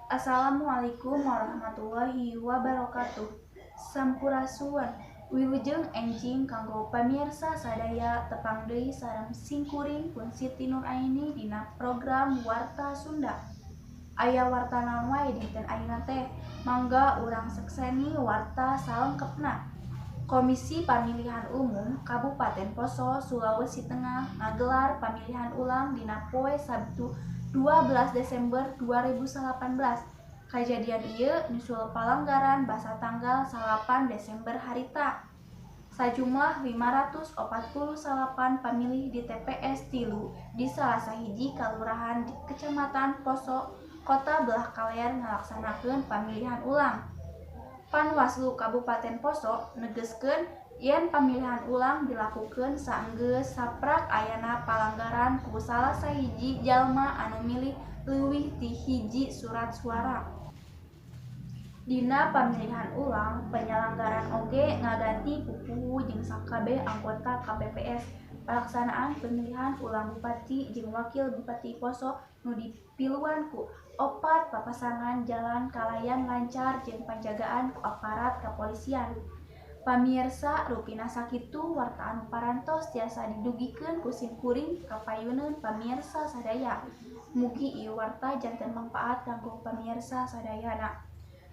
Assalamualaikum warahmatullahi wabarakatuh. Sampurasun. Wilujeng enjing kanggo pamirsa sadaya tepang deui sareng singkuring pun Siti Nuraini dina program Warta Sunda. Aya warta naon wae dinten ayeuna teh? Mangga urang sekseni warta salengkepna. Komisi Pamilihan Umum Kabupaten Poso, Sulawesi Tengah ngagelar pamilihan ulang dina poe Sabtu 12 Desember 2018. Kajadian ieu nyusul palanggaran basa tanggal 8 Desember harita. Sajumlah 548 pamilih di TPS tilu di salah sahiji kalurahan di Kecamatan Poso, Kota Belah Kaleer ngalaksanakeun pamilihan ulang. Panwaslu Kabupaten Poso negeskeun yen pamilihan ulang dilakukeun saenggeus saprak ayana palanggaran ku salah sahiji jalma anu milih leuwih ti hiji surat suara. Dina pamilihan ulang, penyelenggaran oge ngaganti pupuhu jeung sakabeh anggota KPPS. Pelaksanaan pemilihan ulang Bupati jeung Wakil Bupati Poso nu dipiluan ku 4 papasangan jalan kalayan lancar jeung penjagaan ku aparat kepolisian. Pamirsa rupina sakitu warta anu parantos tiasa didugikeun ku simkuring kapayuneun pamirsa sadaya. Mugi ieu warta janten mangpaat kanggo pamirsa sadayana.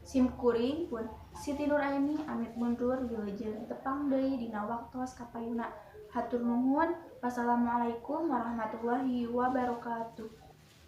Simkuring pun Siti Nuraini amit mundur wilujeng tepang deui dina waktos kapayuna. Hatur nuhun. Wassalamualaikum warahmatullahi wabarakatuh.